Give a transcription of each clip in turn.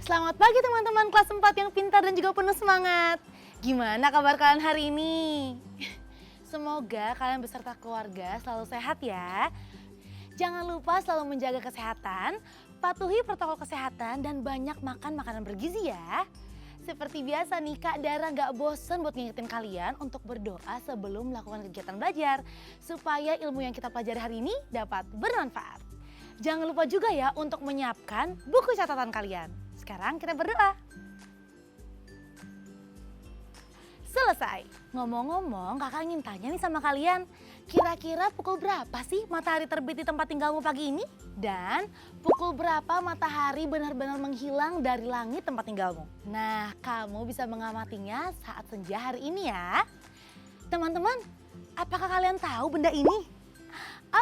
Selamat pagi teman-teman kelas 4 yang pintar dan juga penuh semangat. Gimana kabar kalian hari ini? Semoga kalian beserta keluarga selalu sehat ya. Jangan lupa selalu menjaga kesehatan, patuhi protokol kesehatan dan banyak makan makanan bergizi ya. Seperti biasa nih Kak Dara gak bosen buat ngingetin kalian untuk berdoa sebelum melakukan kegiatan belajar. Supaya ilmu yang kita pelajari hari ini dapat bermanfaat. Jangan lupa juga ya untuk menyiapkan buku catatan kalian. Sekarang kita berdoa. Selesai. Ngomong-ngomong, kakak ingin tanya nih sama kalian. Kira-kira pukul berapa sih matahari terbit di tempat tinggalmu pagi ini? Dan pukul berapa matahari benar-benar menghilang dari langit tempat tinggalmu? Nah, kamu bisa mengamatinya saat senja hari ini ya. Teman-teman, apakah kalian tahu benda ini?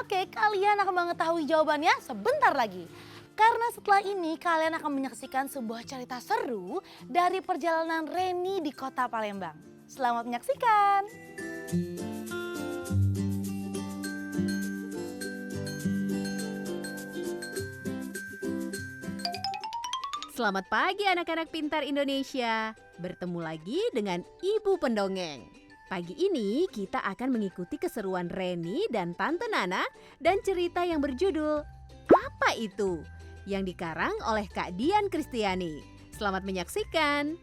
Oke, kalian akan mengetahui jawabannya sebentar lagi. Karena setelah ini kalian akan menyaksikan sebuah cerita seru dari perjalanan Reni di kota Palembang. Selamat menyaksikan. Selamat pagi anak-anak pintar Indonesia. Bertemu lagi dengan Ibu Pendongeng. Pagi ini kita akan mengikuti keseruan Reni dan Tante Nana dan cerita yang berjudul Apa Itu? Yang dikarang oleh Kak Dian Kristiani. Selamat menyaksikan.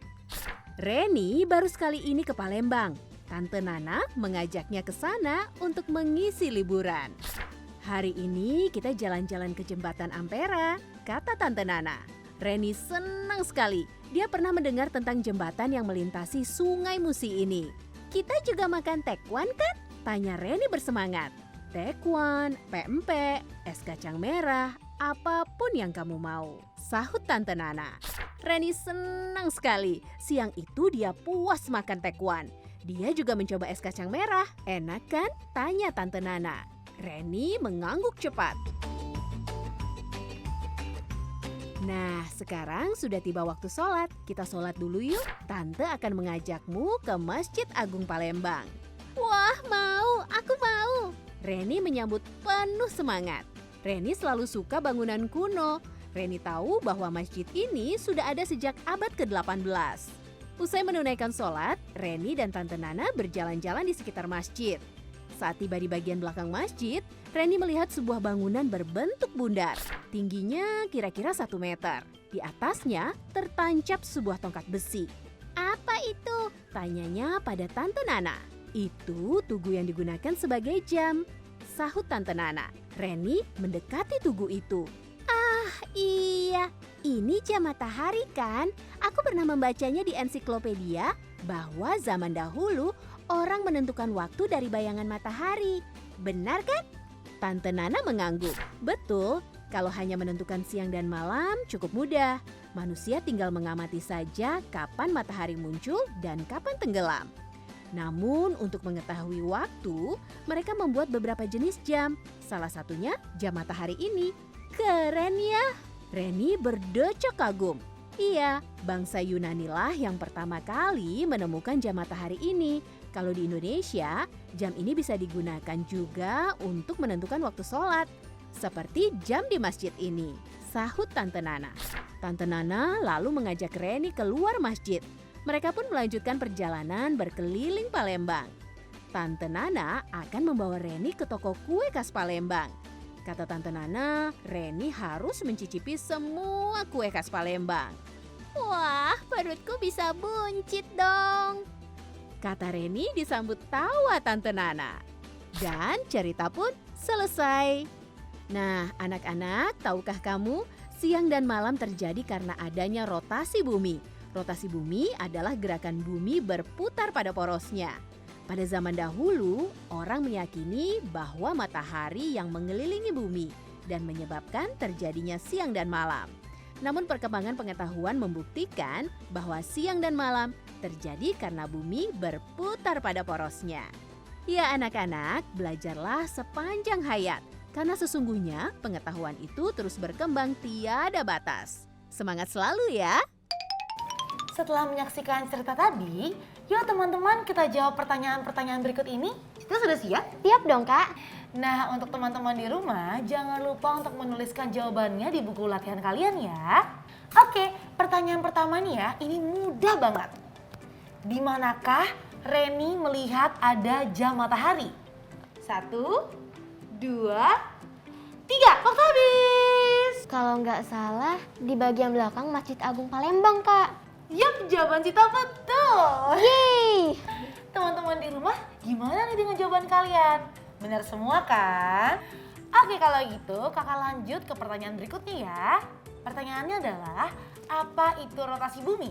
Reni baru sekali ini ke Palembang. Tante Nana mengajaknya ke sana untuk mengisi liburan. Hari ini kita jalan-jalan ke Jembatan Ampera, kata Tante Nana. Reni senang sekali. Dia pernah mendengar tentang jembatan yang melintasi Sungai Musi ini. Kita juga makan tekwan kan? Tanya Reni bersemangat. Tekwan, pempek, es kacang merah, apapun yang kamu mau, sahut Tante Nana. Reni senang sekali. Siang itu dia puas makan tekwan. Dia juga mencoba es kacang merah. Enak kan? Tanya Tante Nana. Reni mengangguk cepat. Nah, sekarang sudah tiba waktu sholat. Kita sholat dulu yuk. Tante akan mengajakmu ke Masjid Agung Palembang. Wah, mau, aku mau. Reni menyambut penuh semangat. Reni selalu suka bangunan kuno. Reni tahu bahwa masjid ini sudah ada sejak abad ke-18. Usai menunaikan sholat, Reni dan Tante Nana berjalan-jalan di sekitar masjid. Saat tiba di bagian belakang masjid, Reni melihat sebuah bangunan berbentuk bundar. Tingginya kira-kira 1 meter. Di atasnya tertancap sebuah tongkat besi. Apa itu? Tanyanya pada Tante Nana. Itu tugu yang digunakan sebagai jam, sahut Tante Nana. Reni mendekati tugu itu. Ah iya, ini jam matahari kan? Aku pernah membacanya di ensiklopedia bahwa zaman dahulu orang menentukan waktu dari bayangan matahari. Benar kan? Tante Nana mengangguk. Betul, kalau hanya menentukan siang dan malam cukup mudah. Manusia tinggal mengamati saja kapan matahari muncul dan kapan tenggelam. Namun untuk mengetahui waktu, mereka membuat beberapa jenis jam. Salah satunya jam matahari ini. Keren ya! Reni berdecak kagum. Iya, bangsa Yunani lah yang pertama kali menemukan jam matahari ini. Kalau di Indonesia, jam ini bisa digunakan juga untuk menentukan waktu sholat. Seperti jam di masjid ini, sahut Tante Nana. Tante Nana lalu mengajak Reni keluar masjid. Mereka pun melanjutkan perjalanan berkeliling Palembang. Tante Nana akan membawa Reni ke toko kue khas Palembang. Kata Tante Nana, Reni harus mencicipi semua kue khas Palembang. Wah, perutku bisa buncit dong, kata Reni disambut tawa Tante Nana. Dan cerita pun selesai. Nah, anak-anak, tahukah kamu, siang dan malam terjadi karena adanya rotasi bumi. Rotasi bumi adalah gerakan bumi berputar pada porosnya. Pada zaman dahulu, orang meyakini bahwa matahari yang mengelilingi bumi. dan menyebabkan terjadinya siang dan malam. Namun perkembangan pengetahuan membuktikan bahwa siang dan malam terjadi karena bumi berputar pada porosnya. Ya anak-anak, belajarlah sepanjang hayat, karena sesungguhnya pengetahuan itu terus berkembang tiada batas. Semangat selalu ya! Setelah menyaksikan cerita tadi, yuk teman-teman kita jawab pertanyaan-pertanyaan berikut ini. Kita sudah siap? Siap dong, Kak. Nah, untuk teman-teman di rumah, jangan lupa untuk menuliskan jawabannya di buku latihan kalian ya. Oke, pertanyaan pertama nih ya, ini mudah banget. Di manakah Reni melihat ada jam matahari? 1, 2, 3, waktu habis. Kalau nggak salah, di bagian belakang Masjid Agung Palembang, Kak. Yap, jawaban Cita betul. Yeay! Teman-teman di rumah, gimana nih dengan jawaban kalian? Benar semua kan? Oke, kalau gitu kakak lanjut ke pertanyaan berikutnya ya. Pertanyaannya adalah, apa itu rotasi bumi?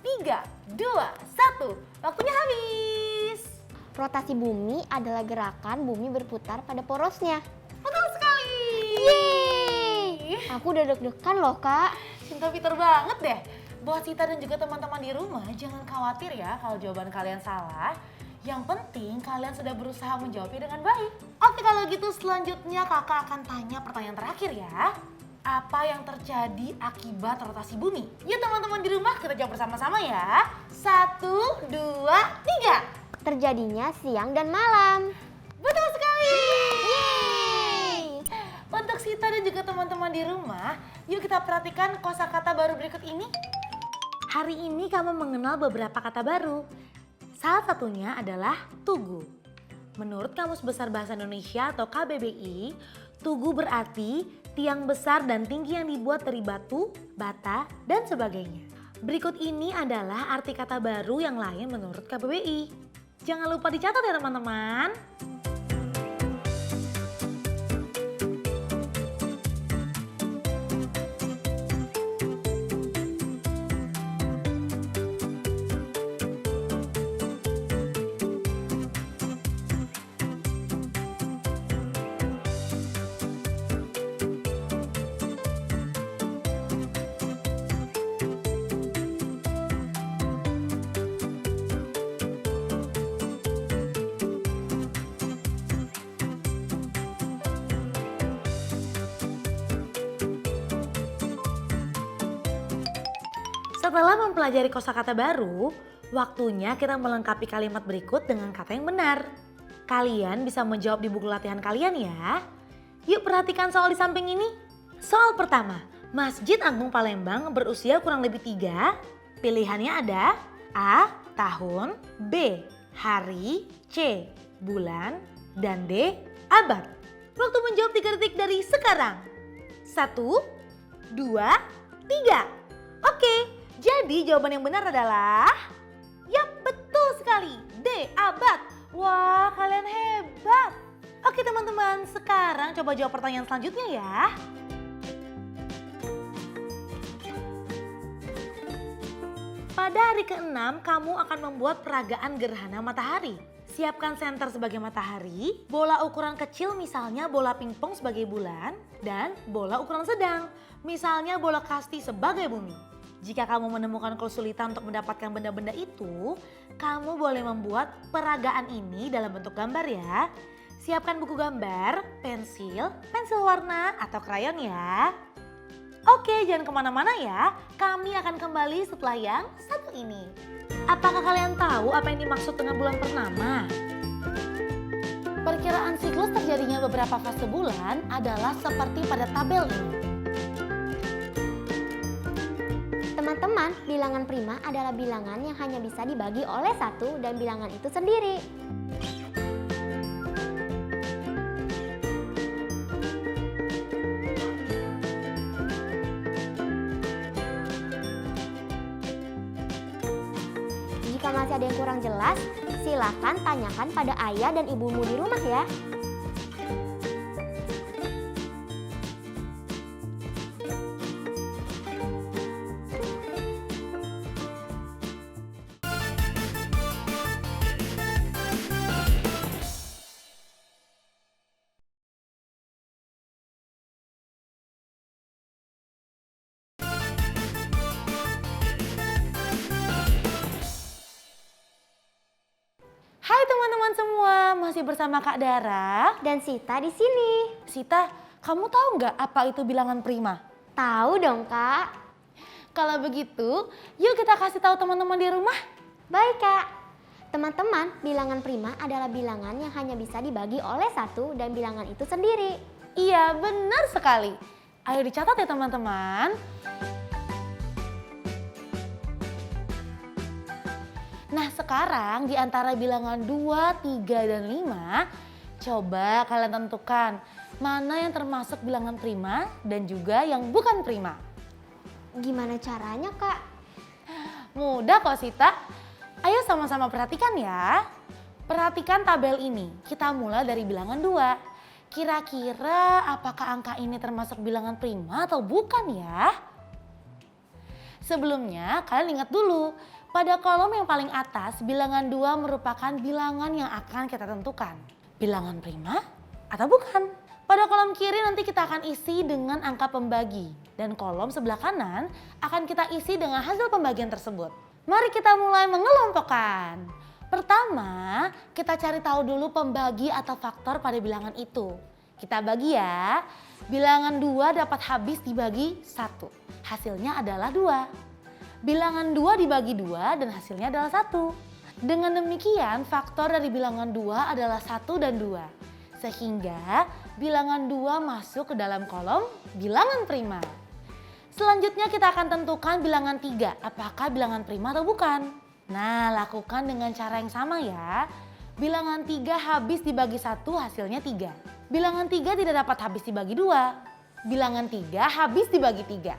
3, 2, 1, waktunya habis. Rotasi bumi adalah gerakan bumi berputar pada porosnya. Betul sekali. Yeay! Aku udah deg-degan loh, Kak. Cinta Peter banget deh. Buat Cita dan juga teman-teman di rumah, jangan khawatir ya kalau jawaban kalian salah. Yang penting kalian sudah berusaha menjawabnya dengan baik. Oke, kalau gitu selanjutnya kakak akan tanya pertanyaan terakhir ya. Apa yang terjadi akibat rotasi bumi? Yuk teman-teman di rumah kita jawab bersama-sama ya. 1, 2, 3. Terjadinya siang dan malam. Betul sekali. Yeay! Untuk Sita dan juga teman-teman di rumah, yuk kita perhatikan kosakata baru berikut ini. Hari ini kamu mengenal beberapa kata baru. Salah satunya adalah tugu. Menurut Kamus Besar Bahasa Indonesia atau KBBI, tugu berarti tiang besar dan tinggi yang dibuat dari batu, bata, dan sebagainya. Berikut ini adalah arti kata baru yang lain menurut KBBI. Jangan lupa dicatat ya teman-teman. Setelah mempelajari kosakata baru, waktunya kita melengkapi kalimat berikut dengan kata yang benar. Kalian bisa menjawab di buku latihan kalian ya. Yuk perhatikan soal di samping ini. Soal pertama, Masjid Agung Palembang berusia kurang lebih 3. Pilihannya ada A. Tahun, B. Hari, C. Bulan, dan D. Abad. Waktu menjawab 3 detik dari sekarang. 1, 2, 3. Oke. Jadi jawaban yang benar adalah, ya betul sekali, D, abad. Wah, kalian hebat. Oke teman-teman, sekarang coba jawab pertanyaan selanjutnya ya. Pada hari ke-6, kamu akan membuat peragaan gerhana matahari. Siapkan senter sebagai matahari, bola ukuran kecil misalnya bola pingpong sebagai bulan, dan bola ukuran sedang, misalnya bola kasti sebagai bumi. Jika kamu menemukan kesulitan untuk mendapatkan benda-benda itu, kamu boleh membuat peragaan ini dalam bentuk gambar ya. Siapkan buku gambar, pensil warna, atau krayon ya. Oke, jangan kemana-mana ya. Kami akan kembali setelah yang satu ini. Apakah kalian tahu apa yang dimaksud dengan bulan purnama? Perkiraan siklus terjadinya beberapa fase bulan adalah seperti pada tabel ini. Teman-teman, bilangan prima adalah bilangan yang hanya bisa dibagi oleh satu dan bilangan itu sendiri. Jika masih ada yang kurang jelas, silakan tanyakan pada ayah dan ibumu di rumah ya. Iya, masih bersama Kak Dara. Dan Sita di sini. Sita, kamu tahu nggak apa itu bilangan prima? Tahu dong, Kak. Kalau begitu, yuk kita kasih tahu teman-teman di rumah. Baik, Kak. Teman-teman, bilangan prima adalah bilangan yang hanya bisa dibagi oleh satu dan bilangan itu sendiri. Iya, benar sekali. Ayo dicatat ya teman-teman. Nah, sekarang di antara bilangan 2, 3, dan 5, coba kalian tentukan mana yang termasuk bilangan prima dan juga yang bukan prima. Gimana caranya, Kak? Mudah kok Sita. Ayo sama-sama perhatikan ya. Perhatikan tabel ini. Kita mulai dari bilangan 2. Kira-kira apakah angka ini termasuk bilangan prima atau bukan ya? Sebelumnya kalian ingat dulu. Pada kolom yang paling atas, bilangan 2 merupakan bilangan yang akan kita tentukan. Bilangan prima atau bukan? Pada kolom kiri nanti kita akan isi dengan angka pembagi. Dan kolom sebelah kanan akan kita isi dengan hasil pembagian tersebut. Mari kita mulai mengelompokkan. Pertama, kita cari tahu dulu pembagi atau faktor pada bilangan itu. Kita bagi ya. Bilangan 2 dapat habis dibagi 1. Hasilnya adalah 2. Bilangan 2 dibagi 2 dan hasilnya adalah 1. Dengan demikian faktor dari bilangan 2 adalah 1 dan 2. Sehingga bilangan 2 masuk ke dalam kolom bilangan prima. Selanjutnya kita akan tentukan bilangan 3. Apakah bilangan prima atau bukan? Nah, lakukan dengan cara yang sama ya. Bilangan 3 habis dibagi 1 hasilnya 3. Bilangan 3 tidak dapat habis dibagi 2. Bilangan 3 habis dibagi 3.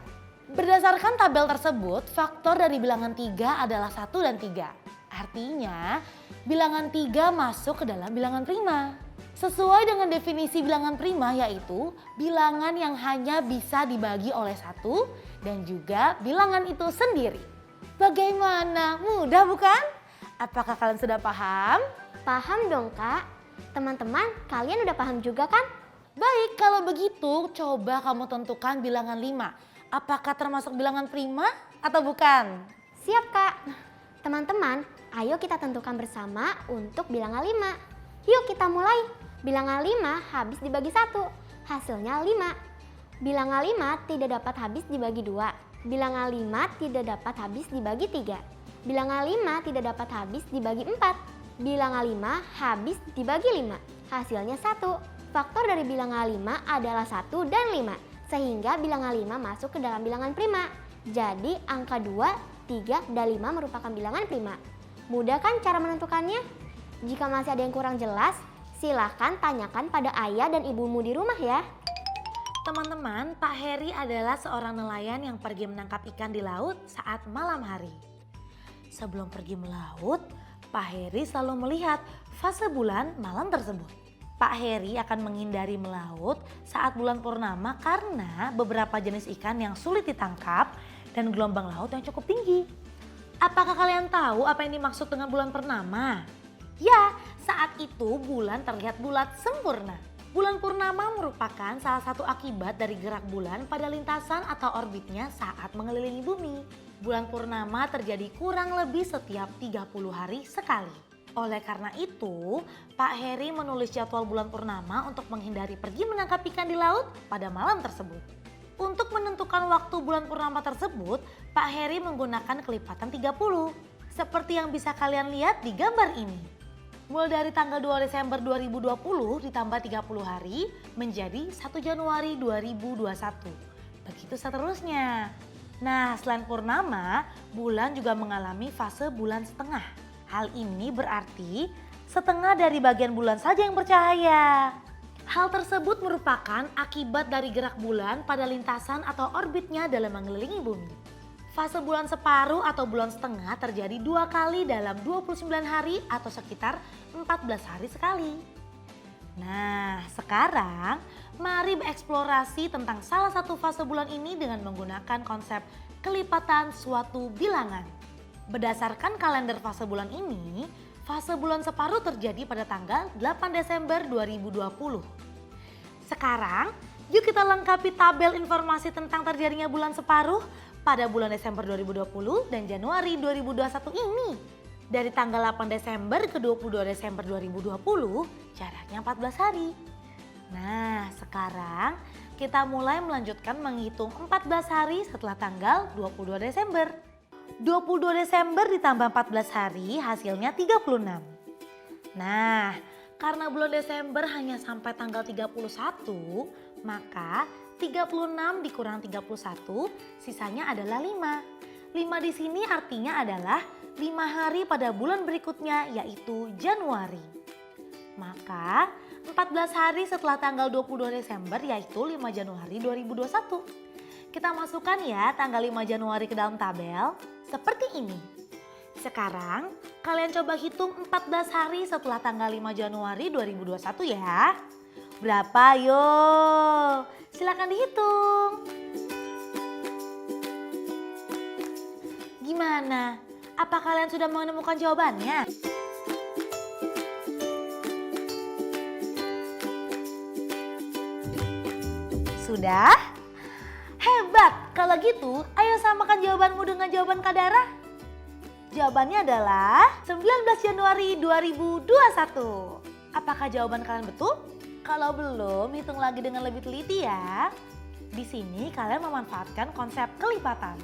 Berdasarkan tabel tersebut, faktor dari bilangan 3 adalah 1 dan 3. Artinya, bilangan 3 masuk ke dalam bilangan prima. Sesuai dengan definisi bilangan prima yaitu bilangan yang hanya bisa dibagi oleh 1 dan juga bilangan itu sendiri. Bagaimana? Mudah bukan? Apakah kalian sudah paham? Paham dong, Kak. Teman-teman, kalian udah paham juga kan? Baik, kalau begitu coba kamu tentukan bilangan 5. Apakah termasuk bilangan prima atau bukan? Siap, Kak. Teman-teman, ayo kita tentukan bersama untuk bilangan 5. Yuk kita mulai. Bilangan 5 habis dibagi 1. Hasilnya 5. Bilangan 5 tidak dapat habis dibagi 2. Bilangan 5 tidak dapat habis dibagi 3. Bilangan 5 tidak dapat habis dibagi 4. Bilangan 5 habis dibagi 5. Hasilnya 1. Faktor dari bilangan 5 adalah 1 dan 5. Sehingga bilangan 5 masuk ke dalam bilangan prima. Jadi angka 2, 3, dan 5 merupakan bilangan prima. Mudah kan cara menentukannya? Jika masih ada yang kurang jelas, silakan tanyakan pada ayah dan ibumu di rumah ya. Teman-teman, Pak Heri adalah seorang nelayan yang pergi menangkap ikan di laut saat malam hari. Sebelum pergi melaut, Pak Heri selalu melihat fase bulan malam tersebut. Pak Heri akan menghindari melaut saat bulan purnama karena beberapa jenis ikan yang sulit ditangkap dan gelombang laut yang cukup tinggi. Apakah kalian tahu apa yang dimaksud dengan bulan purnama? Ya, saat itu bulan terlihat bulat sempurna. Bulan purnama merupakan salah satu akibat dari gerak bulan pada lintasan atau orbitnya saat mengelilingi bumi. Bulan purnama terjadi kurang lebih setiap 30 hari sekali. Oleh karena itu, Pak Heri menulis jadwal bulan purnama untuk menghindari pergi menangkap ikan di laut pada malam tersebut. Untuk menentukan waktu bulan purnama tersebut, Pak Heri menggunakan kelipatan 30. Seperti yang bisa kalian lihat di gambar ini. Mulai dari tanggal 2 Desember 2020 ditambah 30 hari menjadi 1 Januari 2021. Begitu seterusnya. Nah, selain purnama, bulan juga mengalami fase bulan setengah. Hal ini berarti setengah dari bagian bulan saja yang bercahaya. Hal tersebut merupakan akibat dari gerak bulan pada lintasan atau orbitnya dalam mengelilingi bumi. Fase bulan separuh atau bulan setengah terjadi 2 kali dalam 29 hari atau sekitar 14 hari sekali. Nah, sekarang mari bereksplorasi tentang salah satu fase bulan ini dengan menggunakan konsep kelipatan suatu bilangan. Berdasarkan kalender fase bulan ini, fase bulan separuh terjadi pada tanggal 8 Desember 2020. Sekarang, yuk kita lengkapi tabel informasi tentang terjadinya bulan separuh pada bulan Desember 2020 dan Januari 2021 ini. Dari tanggal 8 Desember ke 22 Desember 2020 jaraknya 14 hari. Nah, sekarang kita mulai melanjutkan menghitung 14 hari setelah tanggal 22 Desember. 22 Desember ditambah 14 hari hasilnya 36. Nah, karena bulan Desember hanya sampai tanggal 31, maka 36 dikurang 31 sisanya adalah 5. 5 di sini artinya adalah 5 hari pada bulan berikutnya yaitu Januari. Maka 14 hari setelah tanggal 22 Desember yaitu 5 Januari 2021. Kita masukkan ya tanggal 5 Januari ke dalam tabel seperti ini. Sekarang kalian coba hitung 14 hari setelah tanggal 5 Januari 2021 ya. Berapa yo? Silakan dihitung. Gimana? Apa kalian sudah menemukan jawabannya? Sudah? Hebat! Kalau gitu, ayo samakan jawabanmu dengan jawaban Kak Dara. Jawabannya adalah 19 Januari 2021. Apakah jawaban kalian betul? Kalau belum, hitung lagi dengan lebih teliti ya. Di sini kalian memanfaatkan konsep kelipatan.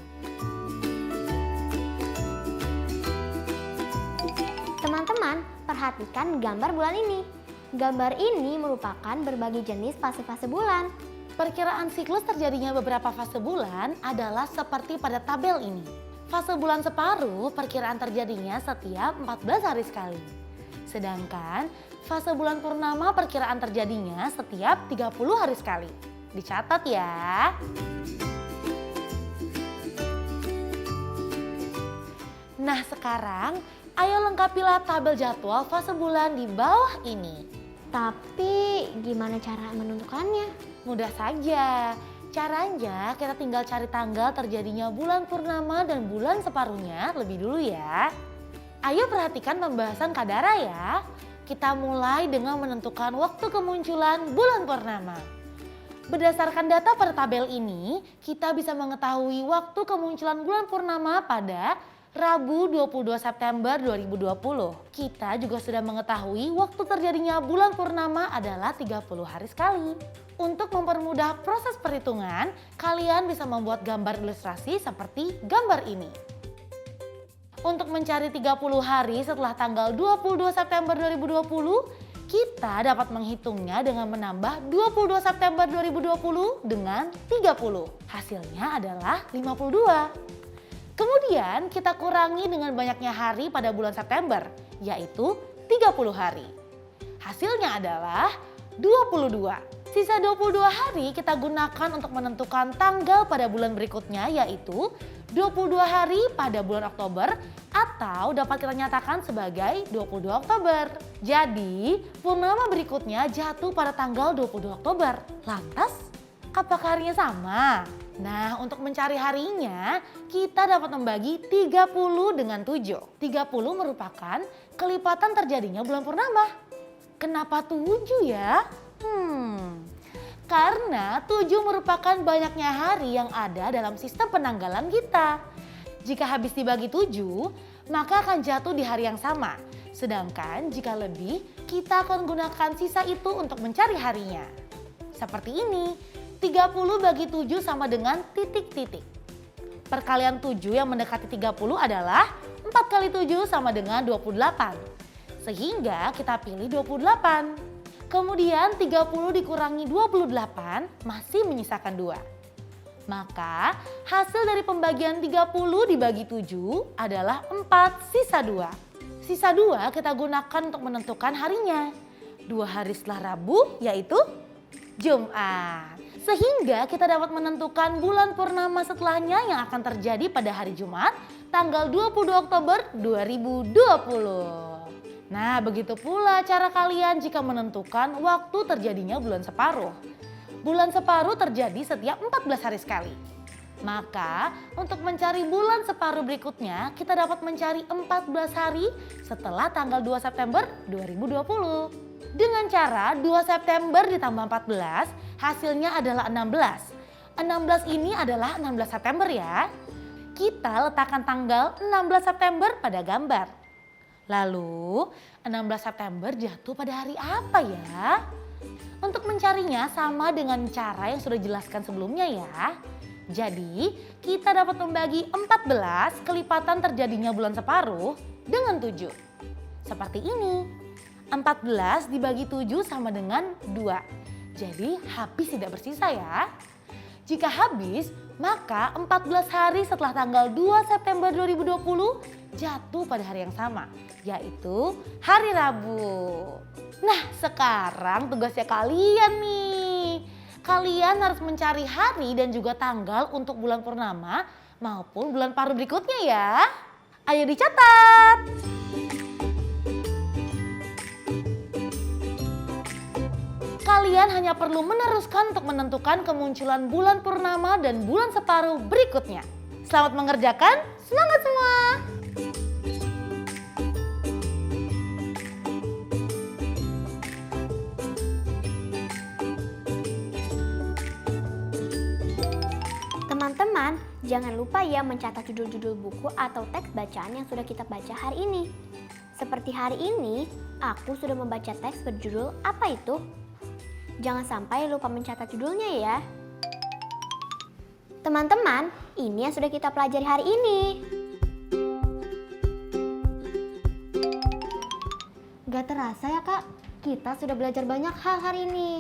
Teman-teman, perhatikan gambar bulan ini. Gambar ini merupakan berbagai jenis fase-fase bulan. Perkiraan siklus terjadinya beberapa fase bulan adalah seperti pada tabel ini. Fase bulan separuh perkiraan terjadinya setiap 14 hari sekali. Sedangkan fase bulan purnama perkiraan terjadinya setiap 30 hari sekali. Dicatat ya. Nah sekarang ayo lengkapilah tabel jadwal fase bulan di bawah ini. Tapi gimana cara menentukannya? Mudah saja. Caranya kita tinggal cari tanggal terjadinya bulan purnama dan bulan separuhnya lebih dulu ya. Ayo perhatikan pembahasan Kak Dara ya. Kita mulai dengan menentukan waktu kemunculan bulan purnama. Berdasarkan data pada tabel ini, kita bisa mengetahui waktu kemunculan bulan purnama pada Rabu 22 September 2020. Kita juga sudah mengetahui waktu terjadinya bulan purnama adalah 30 hari sekali. Untuk mempermudah proses perhitungan, kalian bisa membuat gambar ilustrasi seperti gambar ini. Untuk mencari 30 hari setelah tanggal 22 September 2020, kita dapat menghitungnya dengan menambah 22 September 2020 dengan 30. Hasilnya adalah 52. Kemudian kita kurangi dengan banyaknya hari pada bulan September, yaitu 30 hari. Hasilnya adalah 22. Sisa 22 hari kita gunakan untuk menentukan tanggal pada bulan berikutnya, yaitu 22 hari pada bulan Oktober atau dapat kita nyatakan sebagai 22 Oktober. Jadi purnama berikutnya jatuh pada tanggal 22 Oktober. Lantas apakah harinya sama? Nah, untuk mencari harinya, kita dapat membagi 30 dengan 7. 30 merupakan kelipatan terjadinya bulan purnama. Kenapa 7 ya? Karena 7 merupakan banyaknya hari yang ada dalam sistem penanggalan kita. Jika habis dibagi 7, maka akan jatuh di hari yang sama. Sedangkan jika lebih, kita akan gunakan sisa itu untuk mencari harinya. Seperti ini. 30 bagi 7 sama dengan titik-titik. Perkalian 7 yang mendekati 30 adalah 4 kali 7 sama dengan 28. Sehingga kita pilih 28. Kemudian 30 dikurangi 28 masih menyisakan 2. Maka hasil dari pembagian 30 dibagi 7 adalah 4 sisa 2. Sisa 2 kita gunakan untuk menentukan harinya. 2 hari setelah Rabu yaitu Jumat. Sehingga kita dapat menentukan bulan purnama setelahnya yang akan terjadi pada hari Jumat tanggal 22 Oktober 2020. Nah, begitu pula cara kalian jika menentukan waktu terjadinya bulan separuh. Bulan separuh terjadi setiap 14 hari sekali. Maka untuk mencari bulan separuh berikutnya kita dapat mencari 14 hari setelah tanggal 2 September 2020. Dengan cara 2 September ditambah 14 hasilnya adalah 16. 16 ini adalah 16 September ya. Kita letakkan tanggal 16 September pada gambar. Lalu 16 September jatuh pada hari apa ya? Untuk mencarinya sama dengan cara yang sudah dijelaskan sebelumnya ya. Jadi kita dapat membagi 14 kelipatan terjadinya bulan separuh dengan 7. Seperti ini. 14 dibagi 7 sama dengan 2. Jadi habis tidak bersisa ya. Jika habis, maka 14 hari setelah tanggal 2 September 2020 jatuh pada hari yang sama, yaitu hari Rabu. Nah, sekarang tugasnya kalian nih. Kalian harus mencari hari dan juga tanggal untuk bulan purnama maupun bulan paruh berikutnya ya. Ayo dicatat. Kalian hanya perlu meneruskan untuk menentukan kemunculan bulan purnama dan bulan separuh berikutnya. Selamat mengerjakan, semangat semua! Teman-teman, jangan lupa ya mencatat judul-judul buku atau teks bacaan yang sudah kita baca hari ini. Seperti hari ini, aku sudah membaca teks berjudul Apa Itu? Jangan sampai lupa mencatat judulnya ya. Teman-teman, ini yang sudah kita pelajari hari ini. Gak terasa ya kak, kita sudah belajar banyak hal hari ini.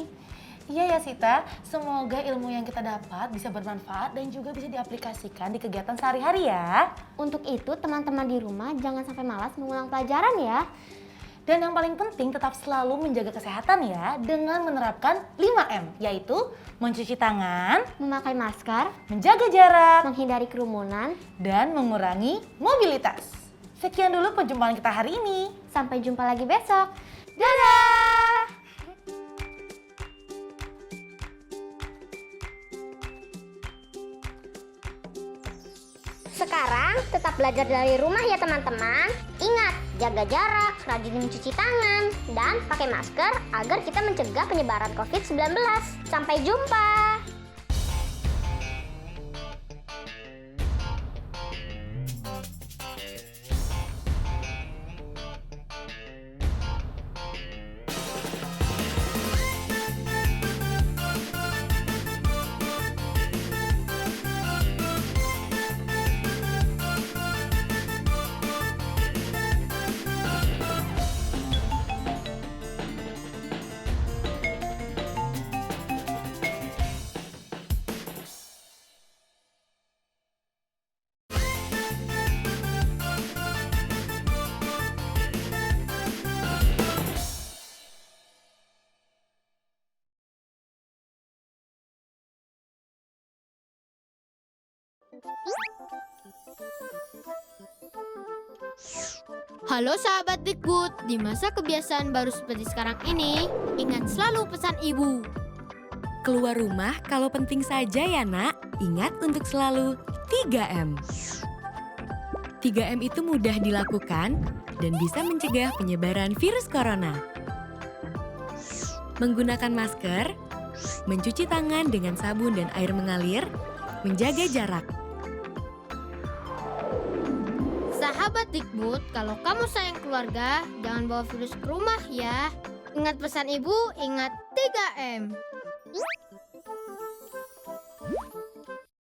Iya ya Sita, semoga ilmu yang kita dapat bisa bermanfaat dan juga bisa diaplikasikan di kegiatan sehari-hari ya. Untuk itu teman-teman di rumah jangan sampai malas mengulang pelajaran ya. Dan yang paling penting tetap selalu menjaga kesehatan ya dengan menerapkan 5M, yaitu mencuci tangan, Memakai masker, menjaga jarak, menghindari kerumunan. dan mengurangi mobilitas. Sekian dulu perjumpaan kita hari ini. Sampai jumpa lagi besok. Dadah! Sekarang tetap belajar dari rumah ya teman-teman. Ingat, jaga jarak, rajin mencuci tangan, dan pakai masker agar kita mencegah penyebaran COVID-19. Sampai jumpa! Halo sahabat Dikbud, di masa kebiasaan baru seperti sekarang ini, ingat selalu pesan ibu. Keluar rumah kalau penting saja ya nak, ingat untuk selalu 3M. 3M itu mudah dilakukan dan bisa mencegah penyebaran virus corona. Menggunakan masker, mencuci tangan dengan sabun dan air mengalir, menjaga jarak. Sahabat Dikbud, kalau kamu sayang keluarga, jangan bawa virus ke rumah ya. Ingat pesan ibu, ingat 3M.